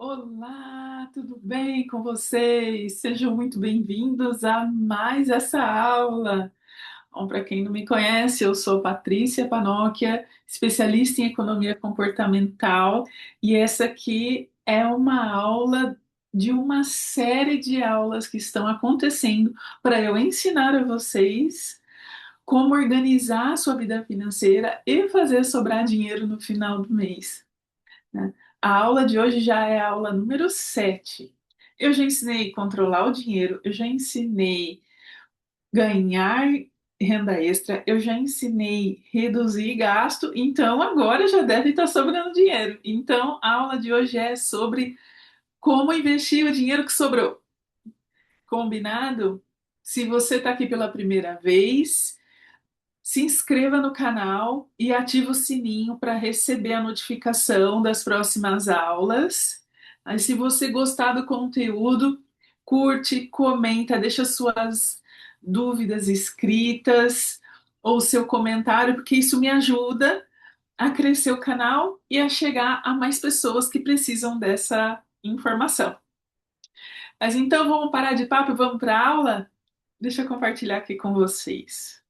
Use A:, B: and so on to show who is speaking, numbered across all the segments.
A: Olá, tudo bem com vocês? Sejam muito bem-vindos a mais essa aula. Bom, para quem não me conhece, eu sou Patrícia Panóquia, especialista em economia comportamental, e essa aqui é uma aula de uma série de aulas que estão acontecendo para eu ensinar a vocês como organizar a sua vida financeira e fazer sobrar dinheiro no final do mês, né? A aula de hoje já é a aula número 7. Eu já ensinei controlar o dinheiro, eu já ensinei ganhar renda extra, eu já ensinei reduzir gasto, então agora já deve estar sobrando dinheiro. Então a aula de hoje é sobre como investir o dinheiro que sobrou. Combinado? Se você está aqui pela primeira vez, se inscreva no canal e ative o sininho para receber a notificação das próximas aulas. Aí, se você gostar do conteúdo, curte, comenta, deixa suas dúvidas escritas ou seu comentário, porque isso me ajuda a crescer o canal e a chegar a mais pessoas que precisam dessa informação. Mas então vamos parar de papo e vamos para a aula? Deixa eu compartilhar aqui com vocês.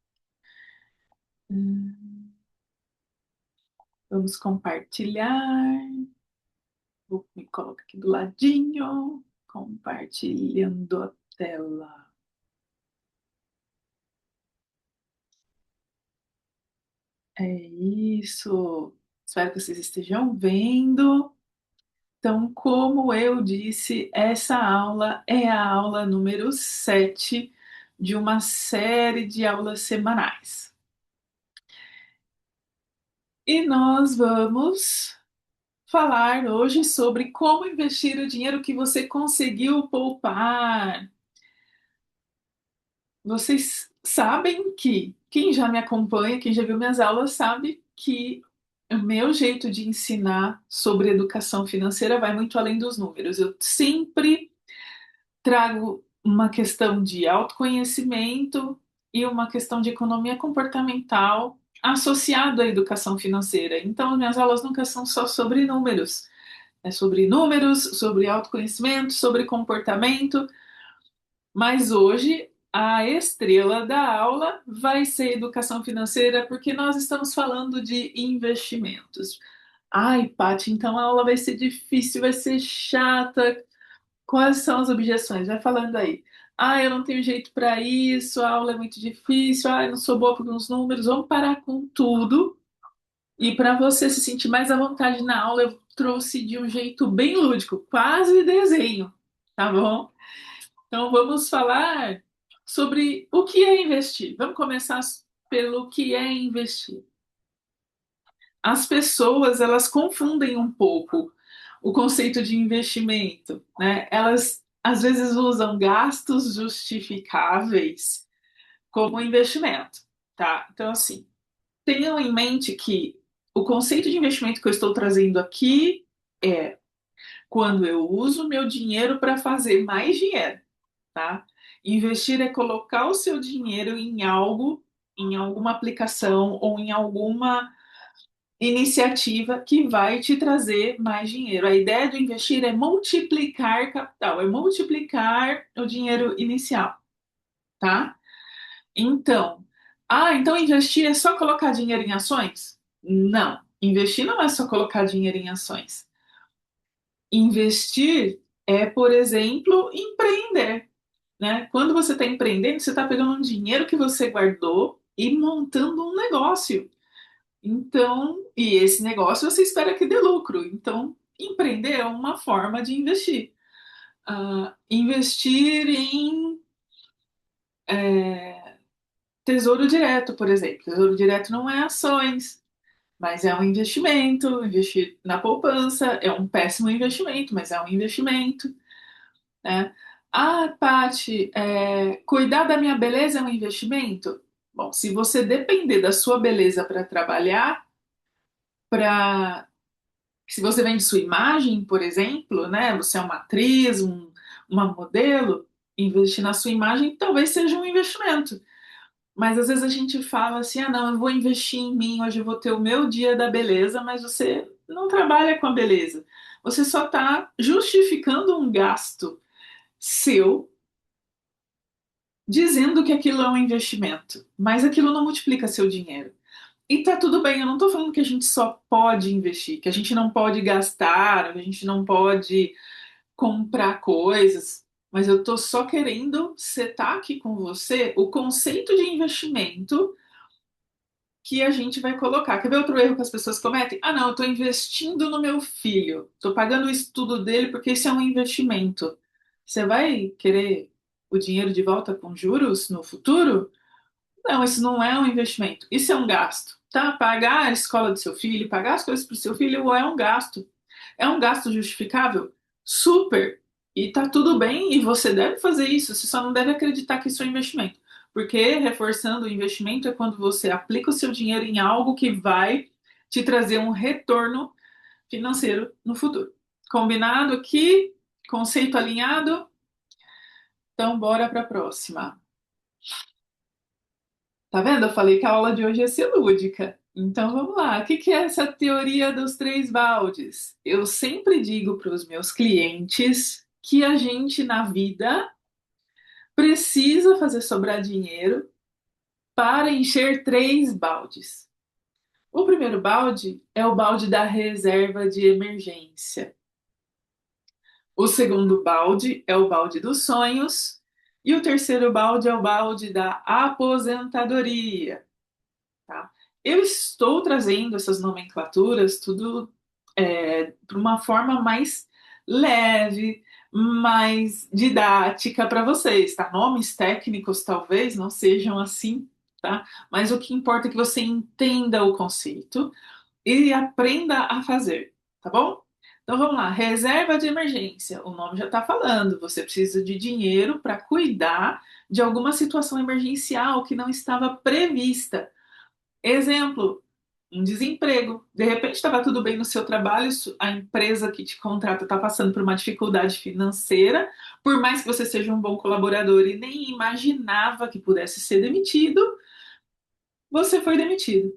A: Vamos compartilhar. Me colocar aqui do ladinho. Compartilhando a tela. É isso. Espero que vocês estejam vendo. Então, como eu disse, essa aula é a aula número 7 de uma série de aulas semanais. E nós vamos falar hoje sobre como investir o dinheiro que você conseguiu poupar. Vocês sabem que quem já me acompanha, quem já viu minhas aulas, sabe que o meu jeito de ensinar sobre educação financeira vai muito além dos números. Eu sempre trago uma questão de autoconhecimento e uma questão de economia comportamental associado à educação financeira. Então, minhas aulas nunca são só sobre números. É sobre números, sobre autoconhecimento, sobre comportamento. Mas hoje a estrela da aula vai ser educação financeira, porque nós estamos falando de investimentos. Ai, Paty, então a aula vai ser difícil, vai ser chata. Quais são as objeções? Vai falando aí. Ah, eu não tenho jeito para isso, a aula é muito difícil, ah, eu não sou boa com os números. Vamos parar com tudo. E para você se sentir mais à vontade na aula, eu trouxe de um jeito bem lúdico, quase desenho, tá bom? Então, vamos falar sobre o que é investir. Vamos começar pelo que é investir. As pessoas, elas confundem um pouco o conceito de investimento, né? Elas, às vezes, usam gastos justificáveis como investimento, tá? Então, assim, tenham em mente que o conceito de investimento que eu estou trazendo aqui é quando eu uso meu dinheiro para fazer mais dinheiro, tá? Investir é colocar o seu dinheiro em algo, em alguma aplicação ou em alguma iniciativa que vai te trazer mais dinheiro. A ideia do investir é multiplicar capital, é multiplicar o dinheiro inicial, tá? Então, então investir é só colocar dinheiro em ações? Não, investir não é só colocar dinheiro em ações. Investir é, por exemplo, empreender, né? Quando você está empreendendo, você está pegando um dinheiro que você guardou e montando um negócio. Então, e esse negócio você espera que dê lucro. Então, empreender é uma forma de investir. Investir em tesouro direto, por exemplo. Tesouro direto não é ações, mas é um investimento. Investir na poupança é um péssimo investimento, mas é um investimento, né? Ah, Paty, cuidar da minha beleza é um investimento? Bom, se você depender da sua beleza para trabalhar, para se você vende sua imagem, por exemplo, né? Você é uma atriz, uma modelo, investir na sua imagem talvez seja um investimento. Mas às vezes a gente fala assim: ah, não, eu vou investir em mim, hoje eu vou ter o meu dia da beleza, mas você não trabalha com a beleza. Você só está justificando um gasto seu, dizendo que aquilo é um investimento, mas aquilo não multiplica seu dinheiro. E tá tudo bem, eu não tô falando que a gente só pode investir, que a gente não pode gastar, que a gente não pode comprar coisas, mas eu tô só querendo setar aqui com você o conceito de investimento que a gente vai colocar. Quer ver outro erro que as pessoas cometem? Ah, não, eu estou investindo no meu filho, estou pagando o estudo dele porque isso é um investimento. Você vai querer o dinheiro de volta com juros no futuro? Não, isso não é um investimento, isso é um gasto, tá? Pagar a escola do seu filho, pagar as coisas para o seu filho é um gasto. É um gasto justificável? Super! E tá tudo bem, e você deve fazer isso, você só não deve acreditar que isso é investimento. Porque, reforçando, o investimento é quando você aplica o seu dinheiro em algo que vai te trazer um retorno financeiro no futuro. Combinado aqui? Conceito alinhado? Então, bora para a próxima. Tá vendo? Eu falei que a aula de hoje ia ser lúdica. Então vamos lá. O que que é essa teoria dos três baldes? Eu sempre digo para os meus clientes que a gente na vida precisa fazer sobrar dinheiro para encher três baldes. O primeiro balde é o balde da reserva de emergência. O segundo balde é o balde dos sonhos. E o terceiro balde é o balde da aposentadoria. Tá? Eu estou trazendo essas nomenclaturas tudo para uma forma mais leve, mais didática para vocês, tá? Nomes técnicos talvez não sejam assim, tá? Mas o que importa é que você entenda o conceito e aprenda a fazer, tá bom? Então vamos lá, reserva de emergência. O nome já está falando, você precisa de dinheiro para cuidar de alguma situação emergencial que não estava prevista. Exemplo, um desemprego. De repente estava tudo bem no seu trabalho, a empresa que te contrata está passando por uma dificuldade financeira, por mais que você seja um bom colaborador e nem imaginava que pudesse ser demitido, você foi demitido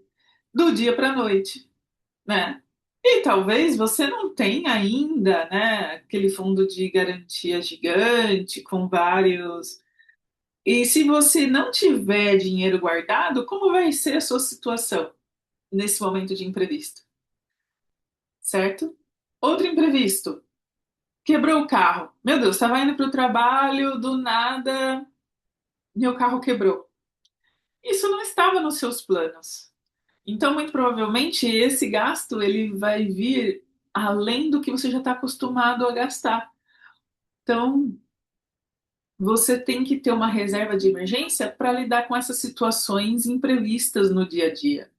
A: do dia para a noite, né? E talvez você não tenha ainda, né, aquele fundo de garantia gigante com vários. E se você não tiver dinheiro guardado, como vai ser a sua situação nesse momento de imprevisto? Certo? Outro imprevisto. Quebrou o carro. Meu Deus, estava indo para o trabalho, do nada, meu carro quebrou. Isso não estava nos seus planos. Então, muito provavelmente, esse gasto ele vai vir além do que você já está acostumado a gastar. Então, você tem que ter uma reserva de emergência para lidar com essas situações imprevistas no dia a dia.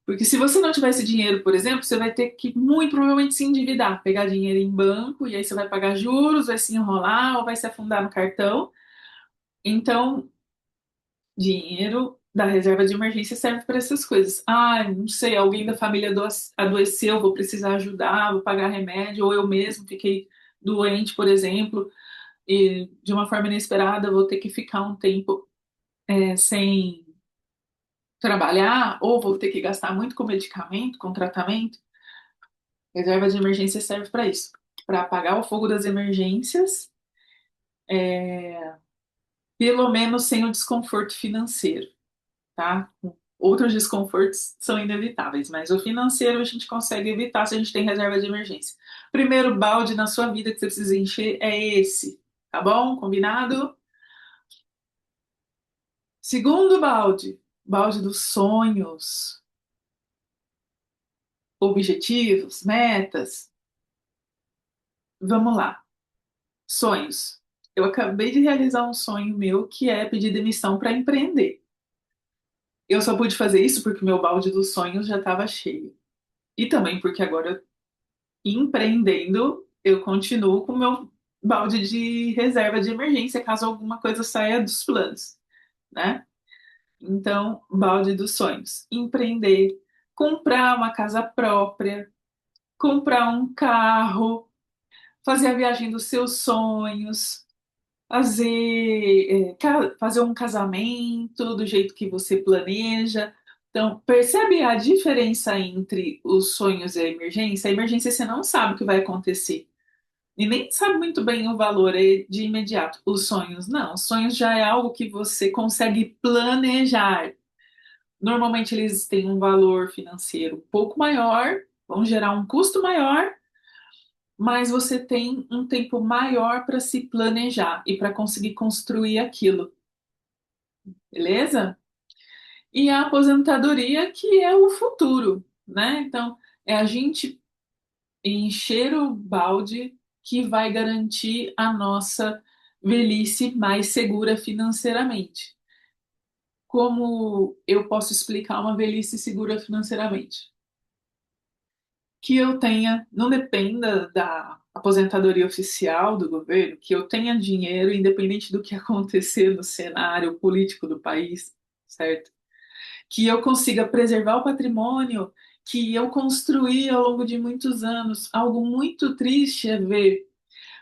A: Porque se você não tiver esse dinheiro, por exemplo, você vai ter que muito provavelmente se endividar, pegar dinheiro em banco, e aí você vai pagar juros, vai se enrolar ou vai se afundar no cartão. Então, dinheiro da reserva de emergência serve para essas coisas. Ah, não sei, alguém da família adoeceu, vou precisar ajudar, vou pagar remédio, ou eu mesmo fiquei doente, por exemplo, e de uma forma inesperada vou ter que ficar um tempo sem trabalhar, ou vou ter que gastar muito com medicamento, com tratamento. Reserva de emergência serve para isso, para apagar o fogo das emergências, pelo menos sem o desconforto financeiro, tá? Outros desconfortos são inevitáveis, mas o financeiro a gente consegue evitar se a gente tem reserva de emergência. Primeiro balde na sua vida que você precisa encher é esse, tá bom? Combinado? Segundo balde, balde dos sonhos, objetivos, metas. Vamos lá. Sonhos. Eu acabei de realizar um sonho meu que é pedir demissão para empreender. Eu só pude fazer isso porque meu balde dos sonhos já estava cheio. E também porque agora, empreendendo, eu continuo com o meu balde de reserva de emergência caso alguma coisa saia dos planos, né? Então, balde dos sonhos. Empreender, comprar uma casa própria, comprar um carro, fazer a viagem dos seus sonhos, fazer um casamento do jeito que você planeja. Então, percebe a diferença entre os sonhos e a emergência? A emergência você não sabe o que vai acontecer. E nem sabe muito bem o valor é de imediato. Os sonhos, não. Os sonhos já é algo que você consegue planejar. Normalmente eles têm um valor financeiro um pouco maior, vão gerar um custo maior, mas você tem um tempo maior para se planejar e para conseguir construir aquilo, beleza? E a aposentadoria, que é o futuro, né? Então, é a gente encher o balde que vai garantir a nossa velhice mais segura financeiramente. Como eu posso explicar uma velhice segura financeiramente? Que eu tenha, não dependa da aposentadoria oficial do governo, que eu tenha dinheiro, independente do que acontecer no cenário político do país, certo? Que eu consiga preservar o patrimônio que eu construí ao longo de muitos anos. Algo muito triste é ver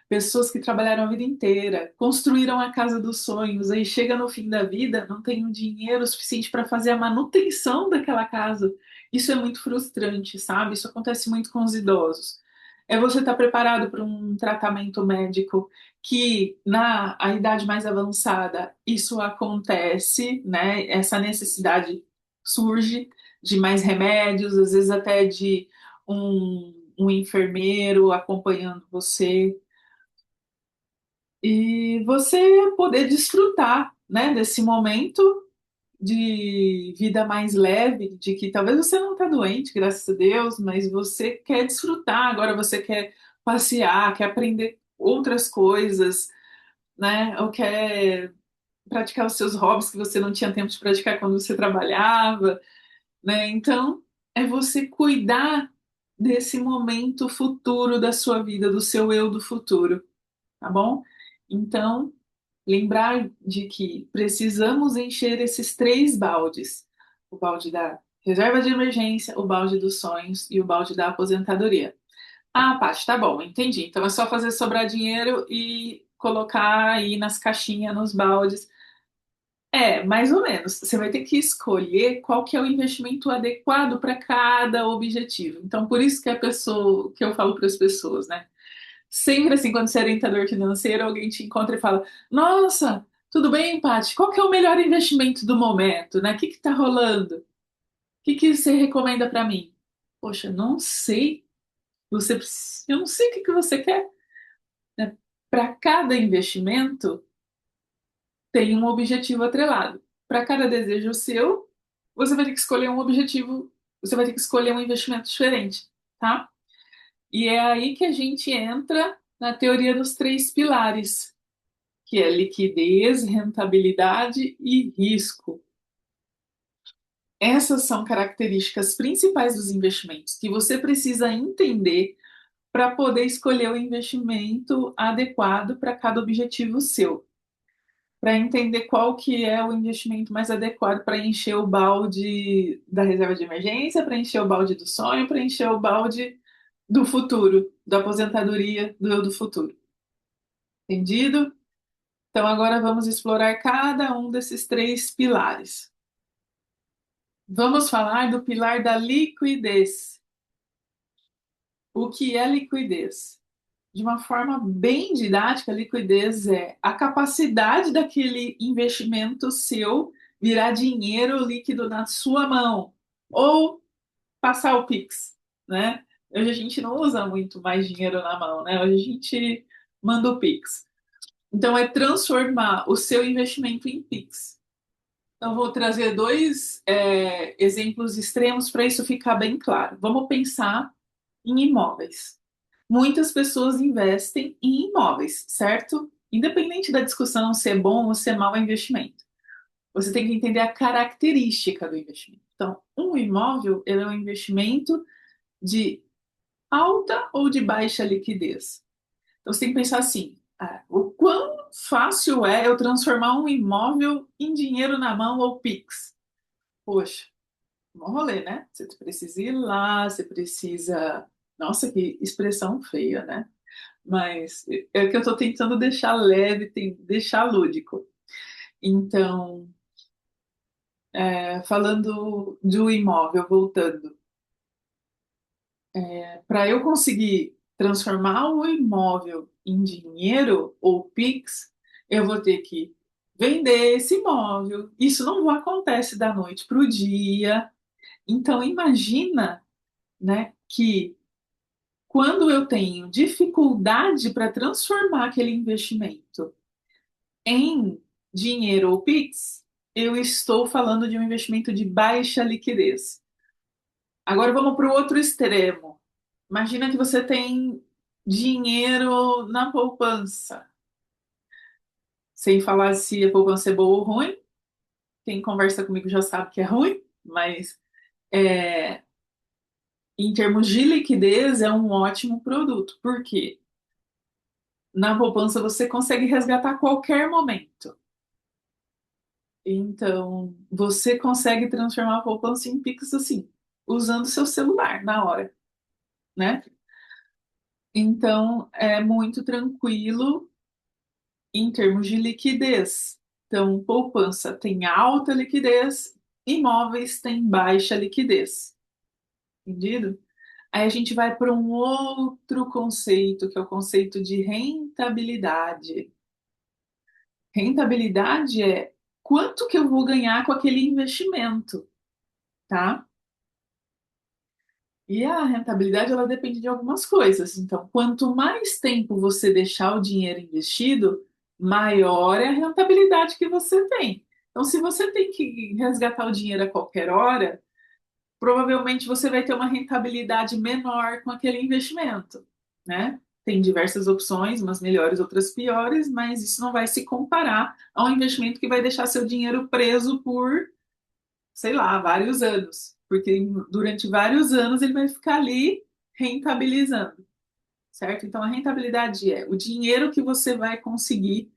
A: pessoas que trabalharam a vida inteira, construíram a casa dos sonhos, aí chega no fim da vida, não tem um dinheiro suficiente para fazer a manutenção daquela casa. Isso é muito frustrante, sabe? Isso acontece muito com os idosos. É você estar preparado para um tratamento médico que na a idade mais avançada isso acontece, né? Essa necessidade surge de mais remédios, às vezes até de um enfermeiro acompanhando você e você poder desfrutar, né, desse momento de vida mais leve, de que talvez você não está doente, graças a Deus, mas você quer desfrutar, agora você quer passear, quer aprender outras coisas, né, ou quer praticar os seus hobbies que você não tinha tempo de praticar quando você trabalhava, né? Então, é você cuidar desse momento futuro da sua vida, do seu eu do futuro, tá bom? Então, lembrar de que precisamos encher esses três baldes: o balde da reserva de emergência, o balde dos sonhos e o balde da aposentadoria. Ah, Paty, tá bom, entendi. Então é só fazer sobrar dinheiro e colocar aí nas caixinhas, nos baldes. É, mais ou menos. Você vai ter que escolher qual que é o investimento adequado para cada objetivo. Então, por isso que a pessoa, que eu falo para as pessoas, né? Sempre assim, quando você é orientador financeiro, alguém te encontra e fala: Nossa, tudo bem, Paty? Qual que é o melhor investimento do momento, né? O que que tá rolando? O que que você recomenda para mim? Poxa, não sei. Eu não sei o que que você quer, né? Para cada investimento tem um objetivo atrelado. Para cada desejo seu, você vai ter que escolher um objetivo, você vai ter que escolher um investimento diferente, tá? E é aí que a gente entra na teoria dos três pilares, que é liquidez, rentabilidade e risco. Essas são características principais dos investimentos que você precisa entender para poder escolher o investimento adequado para cada objetivo seu, para entender qual que é o investimento mais adequado para encher o balde da reserva de emergência, para encher o balde do sonho, para encher o balde do futuro, da aposentadoria do eu do futuro. Entendido? Então, agora vamos explorar cada um desses três pilares. Vamos falar do pilar da liquidez. O que é liquidez? De uma forma bem didática, a liquidez é a capacidade daquele investimento seu virar dinheiro líquido na sua mão ou passar o Pix, né? Hoje a gente não usa muito mais dinheiro na mão, né? Hoje a gente manda o Pix. Então, é transformar o seu investimento em Pix. Então, vou trazer dois exemplos extremos para isso ficar bem claro. Vamos pensar em imóveis. Muitas pessoas investem em imóveis, certo? Independente da discussão se é bom ou se é mau investimento. Você tem que entender a característica do investimento. Então, um imóvel ele é um investimento de alta ou de baixa liquidez. Então, você tem que pensar assim: o quão fácil é eu transformar um imóvel em dinheiro na mão ou Pix? Poxa, bom rolê, né? Você precisa ir lá, você precisa. Nossa, que expressão feia, né? Mas é que eu estou tentando deixar leve, deixar lúdico. Então, Falando do imóvel, voltando, para eu conseguir transformar o imóvel em dinheiro ou Pix, eu vou ter que vender esse imóvel. Isso não acontece da noite para o dia. Então, imagina, né, que quando eu tenho dificuldade para transformar aquele investimento em dinheiro ou Pix, eu estou falando de um investimento de baixa liquidez. Agora vamos para o outro extremo. Imagina que você tem dinheiro na poupança. Sem falar se a poupança é boa ou ruim. Quem conversa comigo já sabe que é ruim, mas é, em termos de liquidez é um ótimo produto. Por quê? Na poupança você consegue resgatar a qualquer momento. Então, você consegue transformar a poupança em Pix assim, usando seu celular na hora, né? Então, é muito tranquilo em termos de liquidez. Então, poupança tem alta liquidez, imóveis têm baixa liquidez. Entendido? Aí a gente vai para um outro conceito, que é o conceito de rentabilidade. Rentabilidade é quanto que eu vou ganhar com aquele investimento, tá? E a rentabilidade, ela depende de algumas coisas. Então, quanto mais tempo você deixar o dinheiro investido, maior é a rentabilidade que você tem. Então, se você tem que resgatar o dinheiro a qualquer hora, provavelmente você vai ter uma rentabilidade menor com aquele investimento, né? Tem diversas opções, umas melhores, outras piores, mas isso não vai se comparar a um investimento que vai deixar seu dinheiro preso por, sei lá, vários anos, porque durante vários anos ele vai ficar ali rentabilizando, certo? Então a rentabilidade é o dinheiro que você vai conseguir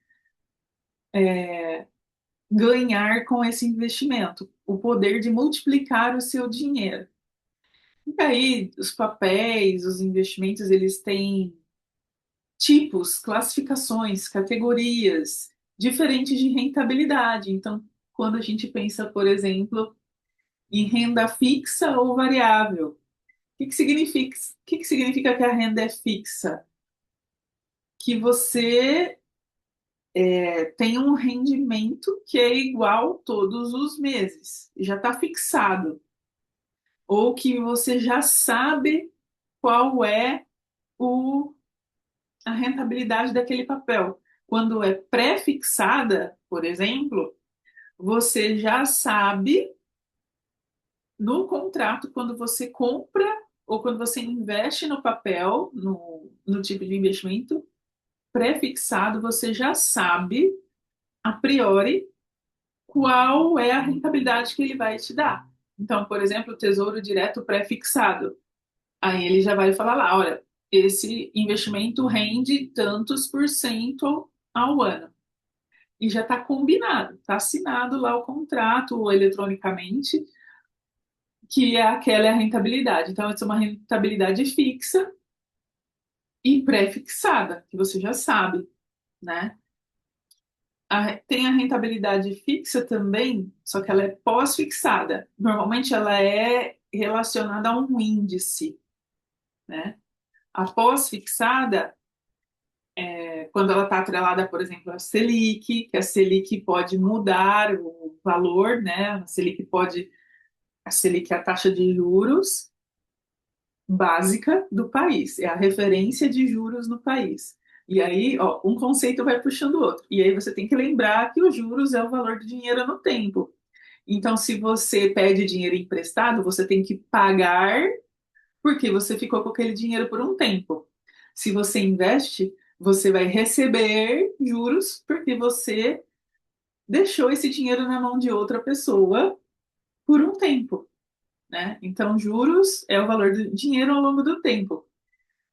A: ganhar com esse investimento, o poder de multiplicar o seu dinheiro. E aí, os papéis, os investimentos, eles têm tipos, classificações, categorias diferentes de rentabilidade. Então, quando a gente pensa, por exemplo, em renda fixa ou variável, o que que significa que a renda é fixa? Que você tem um rendimento que é igual todos os meses, já está fixado, ou que você já sabe qual é o a rentabilidade daquele papel. Quando é pré-fixada, por exemplo, você já sabe no contrato, quando você compra ou quando você investe no papel, no tipo de investimento pré-fixado, você já sabe, a priori, qual é a rentabilidade que ele vai te dar. Então, por exemplo, o Tesouro Direto pré-fixado. Aí ele já vai falar lá, olha, esse investimento rende tantos por cento ao ano. E já está combinado, está assinado lá o contrato eletronicamente, que é aquela é a rentabilidade. Então, essa é uma rentabilidade fixa e pré-fixada, que você já sabe, né? Tem a rentabilidade fixa também, só que ela é pós-fixada. Normalmente ela é relacionada a um índice, né? A pós-fixada quando ela está atrelada, por exemplo, à Selic, que a Selic pode mudar o valor, né? A Selic é a taxa de juros básica do país, é a referência de juros no país. E aí, ó, um conceito vai puxando o outro. E aí você tem que lembrar que os juros é o valor do dinheiro no tempo. Então, se você pede dinheiro emprestado, você tem que pagar porque você ficou com aquele dinheiro por um tempo. Se você investe, você vai receber juros porque você deixou esse dinheiro na mão de outra pessoa por um tempo, né? Então, juros é o valor do dinheiro ao longo do tempo.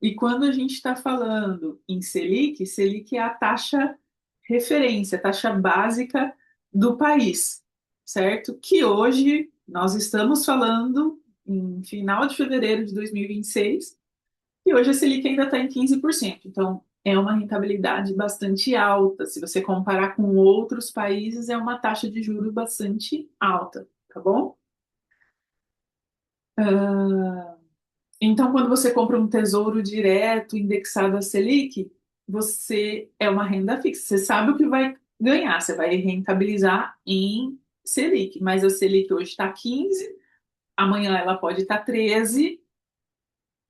A: E quando a gente está falando em Selic, Selic é a taxa referência, a taxa básica do país, certo? Que hoje nós estamos falando em final de fevereiro de 2026 e hoje a Selic ainda está em 15%. Então, é uma rentabilidade bastante alta. Se você comparar com outros países, é uma taxa de juros bastante alta. tá bom? Ah, então, quando você compra um tesouro direto indexado à Selic, você é uma renda fixa. Você sabe o que vai ganhar, você vai rentabilizar em Selic, mas a Selic hoje está 15, amanhã ela pode estar 13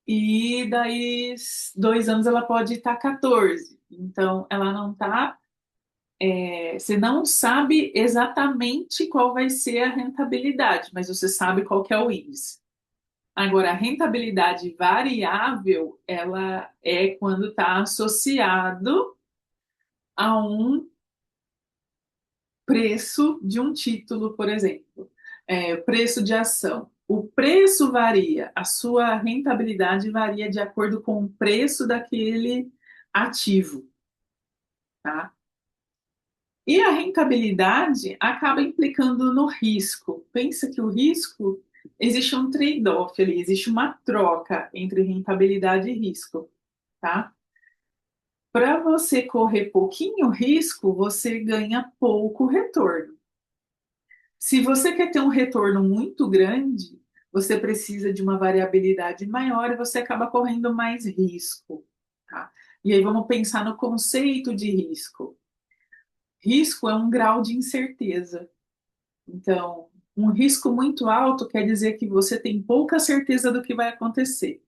A: e daí 2 anos ela pode estar 14. Então, ela não está. Você não sabe exatamente qual vai ser a rentabilidade, mas você sabe qual que é o índice. Agora, a rentabilidade variável, ela é quando está associado a um preço de um título, por exemplo, preço de ação. O preço varia, a sua rentabilidade varia de acordo com o preço daquele ativo, tá? E a rentabilidade acaba implicando no risco. Pensa que o risco, existe um trade-off ali, existe uma troca entre rentabilidade e risco, tá? Para você correr pouquinho risco, você ganha pouco retorno. Se você quer ter um retorno muito grande, você precisa de uma variabilidade maior e você acaba correndo mais risco, tá? E aí vamos pensar no conceito de risco. Risco é um grau de incerteza. Então, um risco muito alto quer dizer que você tem pouca certeza do que vai acontecer.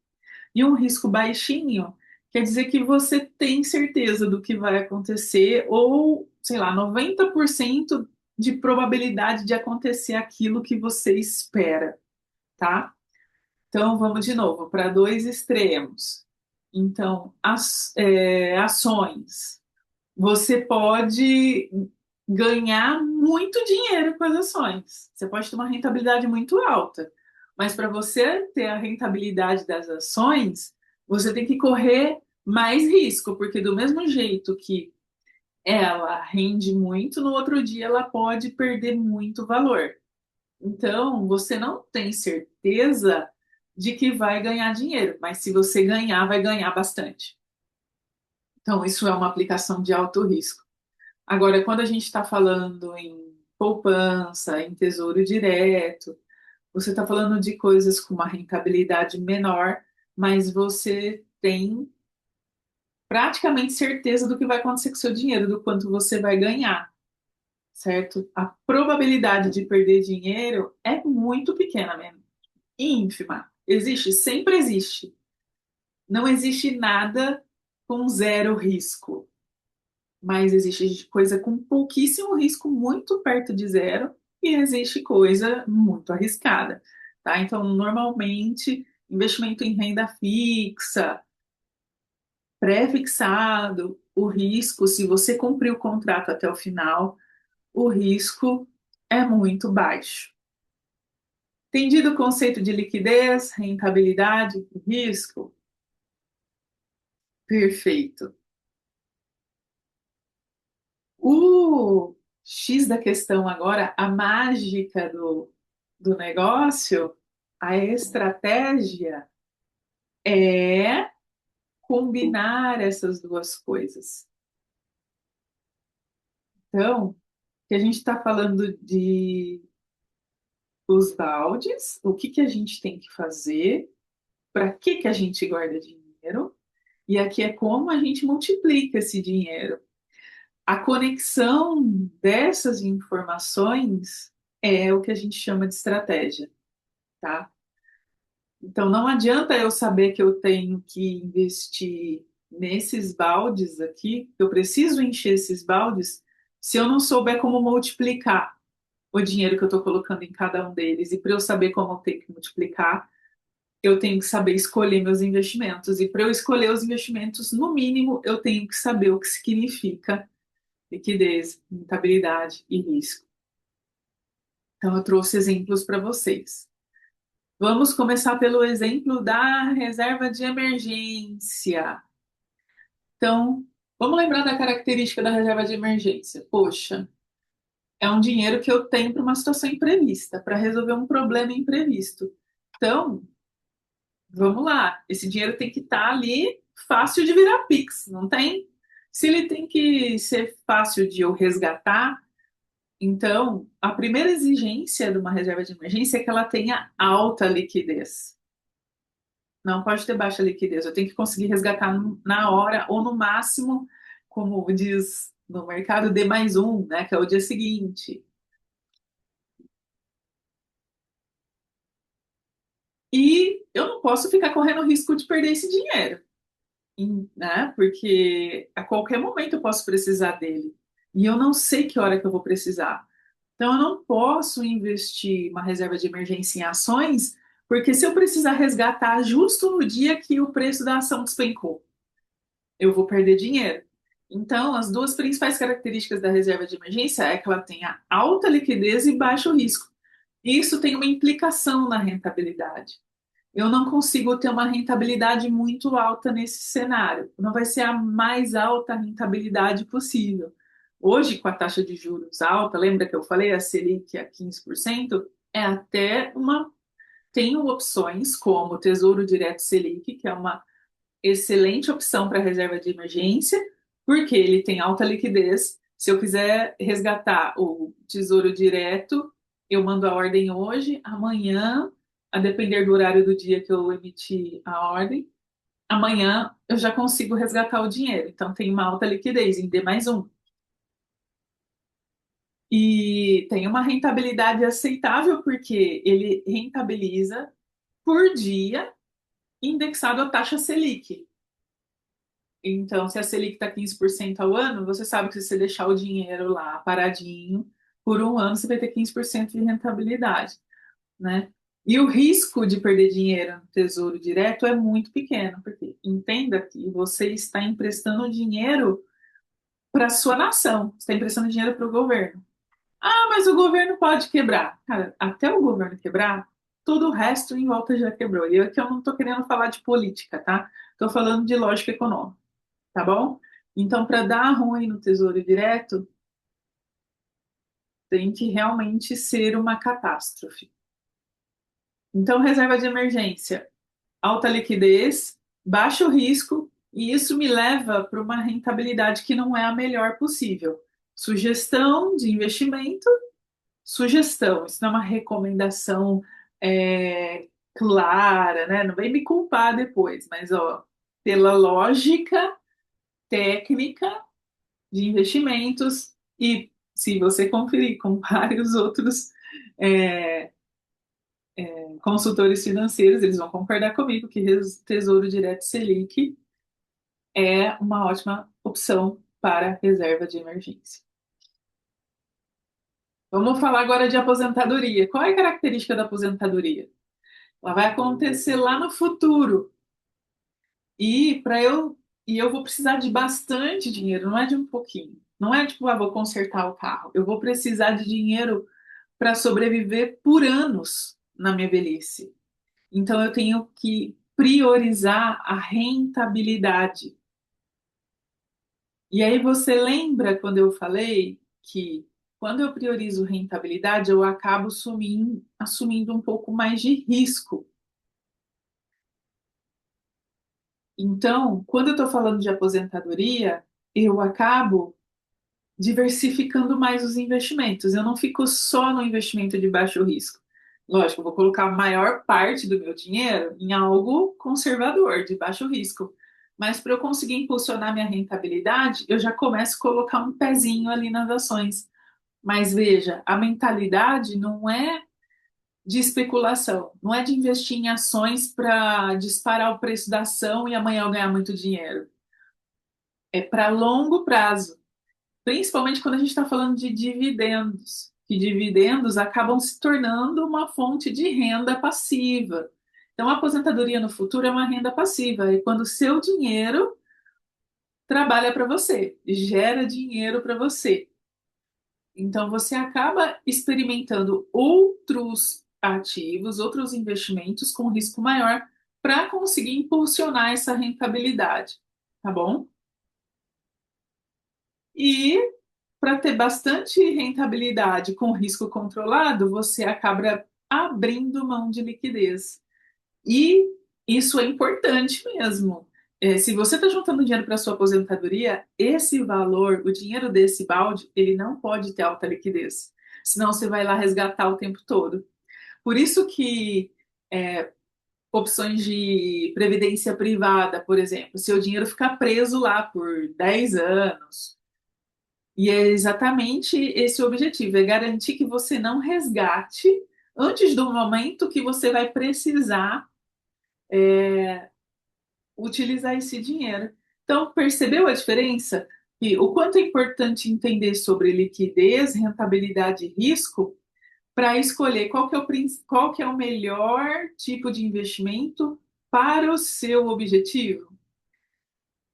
A: E um risco baixinho quer dizer que você tem certeza do que vai acontecer, ou, sei lá, 90% de probabilidade de acontecer aquilo que você espera, tá? Então, vamos de novo para dois extremos. Então, ações. Você pode ganhar muito dinheiro com as ações. Você pode ter uma rentabilidade muito alta. Mas para você ter a rentabilidade das ações, você tem que correr mais risco, porque do mesmo jeito que ela rende muito, no outro dia ela pode perder muito valor. Então, você não tem certeza de que vai ganhar dinheiro, mas se você ganhar, vai ganhar bastante. Então, isso é uma aplicação de alto risco. Agora, quando a gente está falando em poupança, em tesouro direto, você está falando de coisas com uma rentabilidade menor, mas você tem praticamente certeza do que vai acontecer com o seu dinheiro, do quanto você vai ganhar, certo? A probabilidade de perder dinheiro é muito pequena mesmo, ínfima. Existe, sempre existe. Não existe nada com zero risco. Mas existe coisa com pouquíssimo risco, muito perto de zero, e existe coisa muito arriscada, tá? Então, normalmente, investimento em renda fixa, pré-fixado, o risco, se você cumprir o contrato até o final, o risco é muito baixo. Entendido o conceito de liquidez, rentabilidade e risco? Perfeito. O X da questão agora, a mágica do negócio, a estratégia é combinar essas duas coisas. Então, que a gente está falando de os baldes, o que que a gente tem que fazer, para que que a gente guarda dinheiro, e aqui é como a gente multiplica esse dinheiro. A conexão dessas informações é o que a gente chama de estratégia, tá? Então não adianta eu saber que eu tenho que investir nesses baldes aqui, que eu preciso encher esses baldes, se eu não souber como multiplicar o dinheiro que eu estou colocando em cada um deles. E para eu saber como eu tenho que multiplicar, eu tenho que saber escolher meus investimentos. E para eu escolher os investimentos, no mínimo, eu tenho que saber o que significa liquidez, rentabilidade e risco. Então, eu trouxe exemplos para vocês. Vamos começar pelo exemplo da reserva de emergência. Então, vamos lembrar da característica da reserva de emergência. Poxa, é um dinheiro que eu tenho para uma situação imprevista, para resolver um problema imprevisto. Então, vamos lá. Esse dinheiro tem que estar ali fácil de virar Pix, não tem? Se ele tem que ser fácil de eu resgatar, Então, a primeira exigência de uma reserva de emergência é que ela tenha alta liquidez. Não pode ter baixa liquidez. Eu tenho que conseguir resgatar na hora ou no máximo, como diz no mercado, D mais um, né, que é o dia seguinte. E eu não posso ficar correndo o risco de perder esse dinheiro, né? Porque a qualquer momento eu posso precisar dele. E eu não sei que hora que eu vou precisar. Então, eu não posso investir uma reserva de emergência em ações, porque se eu precisar resgatar justo no dia que o preço da ação despencou, eu vou perder dinheiro. Então, as duas principais características da reserva de emergência é que ela tenha alta liquidez e baixo risco. Isso tem uma implicação na rentabilidade. Eu não consigo ter uma rentabilidade muito alta nesse cenário. Não vai ser a mais alta rentabilidade possível. Hoje, com a taxa de juros alta, lembra que eu falei a Selic a 15%? É até uma. Tenho opções como o Tesouro Direto Selic, que é uma excelente opção para reserva de emergência, porque ele tem alta liquidez. Se eu quiser resgatar o Tesouro Direto, eu mando a ordem hoje, amanhã, a depender do horário do dia que eu emiti a ordem, amanhã eu já consigo resgatar o dinheiro. Então tem uma alta liquidez em D mais um. E tem uma rentabilidade aceitável, porque ele rentabiliza por dia indexado à taxa Selic. Então, se a Selic está 15% ao ano, você sabe que se você deixar o dinheiro lá paradinho por um ano, você vai ter 15% de rentabilidade, né? E o risco de perder dinheiro no Tesouro Direto é muito pequeno, porque entenda que você está emprestando dinheiro para a sua nação, você está emprestando dinheiro para o governo. Ah, mas o governo pode quebrar. Cara, até o governo quebrar, todo o resto em volta já quebrou. E aqui eu não estou querendo falar de política, tá? Estou falando de lógica econômica, tá bom? Então, para dar ruim no Tesouro Direto, tem que realmente ser uma catástrofe. Então, reserva de emergência, alta liquidez, baixo risco, e isso me leva para uma rentabilidade que não é a melhor possível. Sugestão de investimento, sugestão, isso não é uma recomendação clara, né? Não vem me culpar depois, mas ó, pela lógica técnica de investimentos e se você conferir com vários outros é, consultores financeiros, eles vão concordar comigo que Tesouro Direto Selic é uma ótima opção para reserva de emergência. Vamos falar agora de aposentadoria. Qual é a característica da aposentadoria? Ela vai acontecer lá no futuro e para eu eu vou precisar de bastante dinheiro, não é de um pouquinho. Não é tipo, ah, vou consertar o carro. Eu vou precisar de dinheiro para sobreviver por anos na minha velhice. Então eu tenho que priorizar a rentabilidade. E aí você lembra quando eu falei que quando eu priorizo rentabilidade, eu acabo assumindo um pouco mais de risco. Então, quando eu estou falando de aposentadoria, eu acabo diversificando mais os investimentos. Eu não fico só no investimento de baixo risco. Lógico, eu vou colocar a maior parte do meu dinheiro em algo conservador, de baixo risco. Mas para eu conseguir impulsionar minha rentabilidade, eu já começo a colocar um pezinho ali nas ações. Mas veja, a mentalidade não é de especulação, não é de investir em ações para disparar o preço da ação e amanhã eu ganhar muito dinheiro. É para longo prazo. Principalmente quando a gente está falando de dividendos, que dividendos acabam se tornando uma fonte de renda passiva. Então, a aposentadoria no futuro é uma renda passiva, é quando o seu dinheiro trabalha para você, gera dinheiro para você. Então, você acaba experimentando outros ativos, outros investimentos com risco maior para conseguir impulsionar essa rentabilidade, tá bom? E para ter bastante rentabilidade com risco controlado, você acaba abrindo mão de liquidez. E isso é importante mesmo. Se você está juntando dinheiro para sua aposentadoria, esse valor, o dinheiro desse balde, ele não pode ter alta liquidez. Senão você vai lá resgatar o tempo todo. Por isso que opções de previdência privada, por exemplo, seu dinheiro fica preso lá por 10 anos. E é exatamente esse o objetivo, é garantir que você não resgate antes do momento que você vai precisar utilizar esse dinheiro. Então, percebeu a diferença? E o quanto é importante entender sobre liquidez, rentabilidade e risco para escolher qual que é o melhor tipo de investimento para o seu objetivo?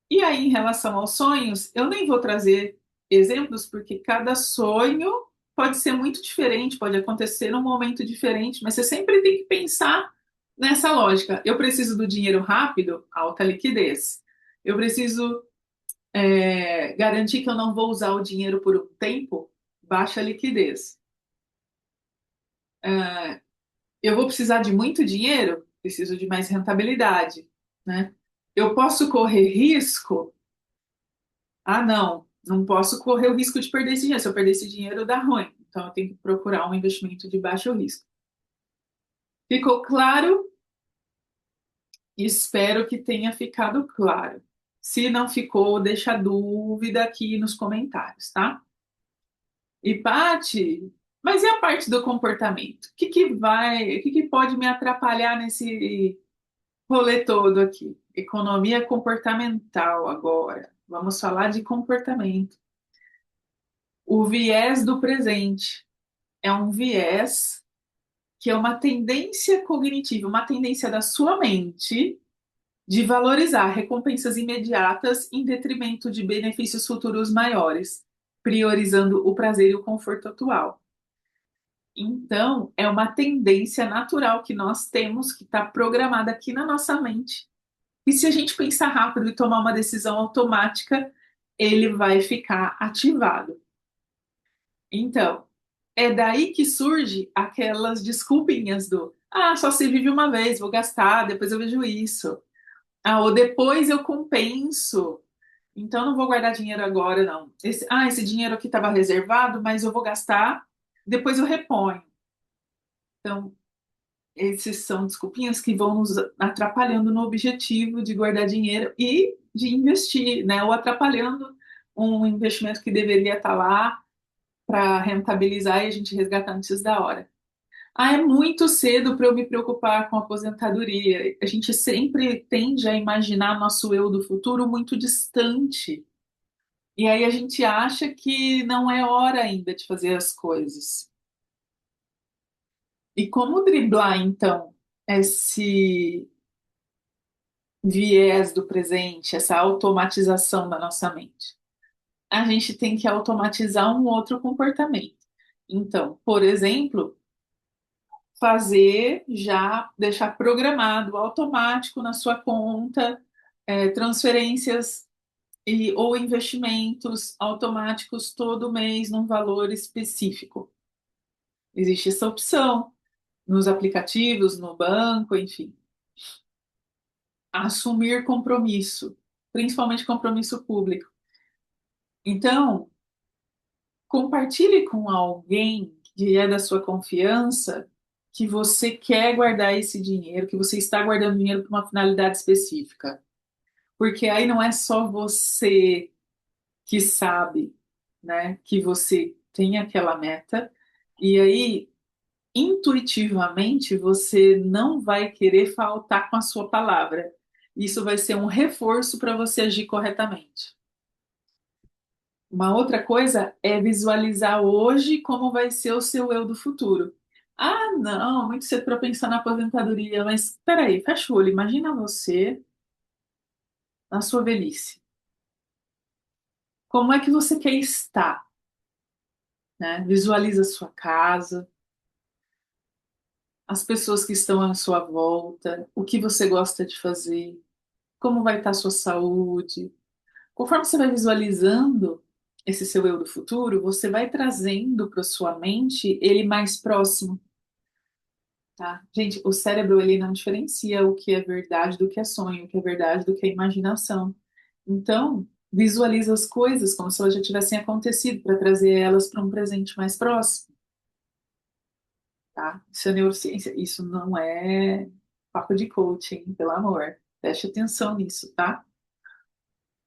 A: E aí, em relação aos sonhos, eu nem vou trazer exemplos, porque cada sonho pode ser muito diferente, pode acontecer num momento diferente, mas você sempre tem que pensar nessa lógica. Eu preciso do dinheiro rápido, alta liquidez. Eu preciso, garantir que eu não vou usar o dinheiro por um tempo, baixa liquidez. Eu vou precisar de muito dinheiro, preciso de mais rentabilidade, né? Eu posso correr risco. Ah, não, não posso correr o risco de perder esse dinheiro. Se eu perder esse dinheiro, dá ruim. Então, eu tenho que procurar um investimento de baixo risco. Ficou claro? Espero que tenha ficado claro. Se não ficou, deixa dúvida aqui nos comentários, tá? E Pati, mas e a parte do comportamento? O que que pode me atrapalhar nesse rolê todo aqui? Economia comportamental agora. Vamos falar de comportamento. O viés do presente é um viés que é uma tendência cognitiva, uma tendência da sua mente de valorizar recompensas imediatas em detrimento de benefícios futuros maiores, priorizando o prazer e o conforto atual. Então, é uma tendência natural que nós temos, que está programada aqui na nossa mente. E se a gente pensar rápido e tomar uma decisão automática, ele vai ficar ativado. Então, é daí que surge aquelas desculpinhas do só se vive uma vez, vou gastar, depois eu vejo isso. Ou depois eu compenso. Então não vou guardar dinheiro agora, não. Esse dinheiro aqui estava reservado, mas eu vou gastar, depois eu reponho. Então, esses são desculpinhas que vão nos atrapalhando no objetivo de guardar dinheiro e de investir, né? Ou atrapalhando um investimento que deveria estar lá para rentabilizar e a gente resgatar antes da hora. É muito cedo para eu me preocupar com a aposentadoria. A gente sempre tende a imaginar nosso eu do futuro muito distante. E aí a gente acha que não é hora ainda de fazer as coisas. E como driblar, então, esse viés do presente, essa automatização da nossa mente? A gente tem que automatizar um outro comportamento. Então, por exemplo, fazer já, deixar programado, automático na sua conta, transferências ou investimentos automáticos todo mês num valor específico. Existe essa opção nos aplicativos, no banco, enfim. Assumir compromisso, principalmente compromisso público. Então, compartilhe com alguém que é da sua confiança que você quer guardar esse dinheiro, que você está guardando dinheiro para uma finalidade específica. Porque aí não é só você que sabe, né, que você tem aquela meta, e aí intuitivamente você não vai querer faltar com a sua palavra. Isso vai ser um reforço para você agir corretamente. Uma outra coisa é visualizar hoje como vai ser o seu eu do futuro. Não, muito cedo para pensar na aposentadoria, mas espera aí, fecha o olho, imagina você na sua velhice. Como é que você quer estar, né? Visualiza a sua casa, as pessoas que estão à sua volta, o que você gosta de fazer, como vai estar a sua saúde. Conforme você vai visualizando esse seu eu do futuro, você vai trazendo para sua mente ele mais próximo. tá? Gente, o cérebro ele não diferencia o que é verdade do que é sonho, o que é verdade do que é imaginação. Então, visualiza as coisas como se elas já tivessem acontecido para trazer elas para um presente mais próximo, tá? Isso é neurociência, isso não é papo de coaching, pelo amor. Preste atenção nisso, tá?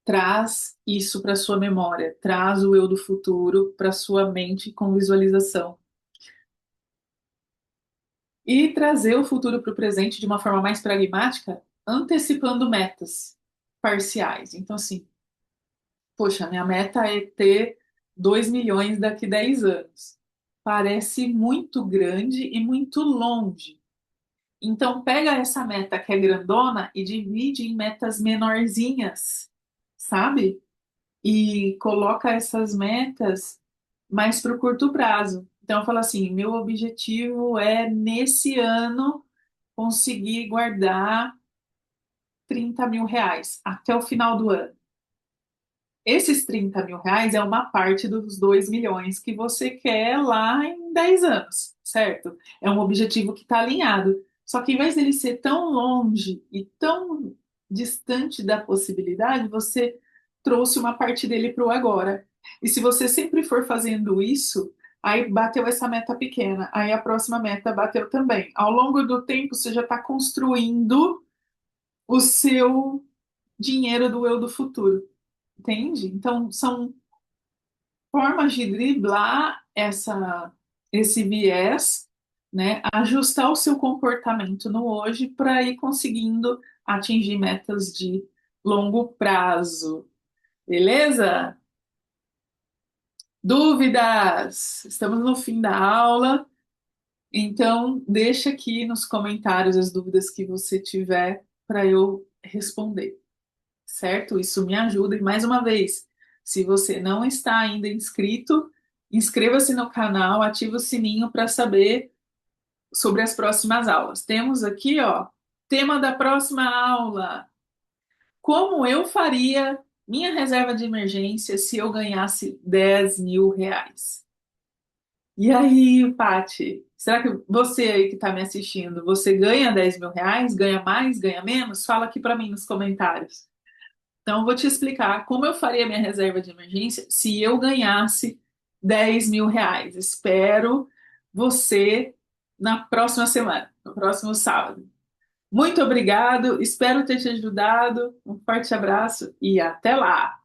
A: Traz isso para sua memória, traz o eu do futuro para sua mente com visualização. E trazer o futuro para o presente de uma forma mais pragmática, antecipando metas parciais. Então, assim, poxa, minha meta é ter 2 milhões daqui 10 anos. Parece muito grande e muito longe. Então, pega essa meta que é grandona e divide em metas menorzinhas, sabe? E coloca essas metas mais para o curto prazo. Então, fala assim: meu objetivo é, nesse ano, conseguir guardar 30 mil reais até o final do ano. Esses 30 mil reais é uma parte dos 2 milhões que você quer lá em 10 anos, certo? É um objetivo que está alinhado. Só que em vez dele ser tão longe e tão distante da possibilidade, você trouxe uma parte dele para o agora. E se você sempre for fazendo isso, aí bateu essa meta pequena, aí a próxima meta bateu também. Ao longo do tempo, você já está construindo o seu dinheiro do eu do futuro. Entende? Então, são formas de driblar esse viés, né? Ajustar o seu comportamento no hoje para ir conseguindo atingir metas de longo prazo. Beleza? Dúvidas? Estamos no fim da aula, então deixa aqui nos comentários as dúvidas que você tiver para eu responder. Certo? Isso me ajuda. E mais uma vez, se você não está ainda inscrito, inscreva-se no canal, ative o sininho para saber sobre as próximas aulas. Temos aqui, ó, tema da próxima aula: como eu faria minha reserva de emergência se eu ganhasse 10 mil reais? E aí, Pati, será que você aí que está me assistindo, você ganha 10 mil reais? Ganha mais? Ganha menos? Fala aqui para mim nos comentários. Então, eu vou te explicar como eu faria minha reserva de emergência se eu ganhasse 10 mil reais. Espero você na próxima semana, no próximo sábado. Muito obrigado, espero ter te ajudado. Um forte abraço e até lá!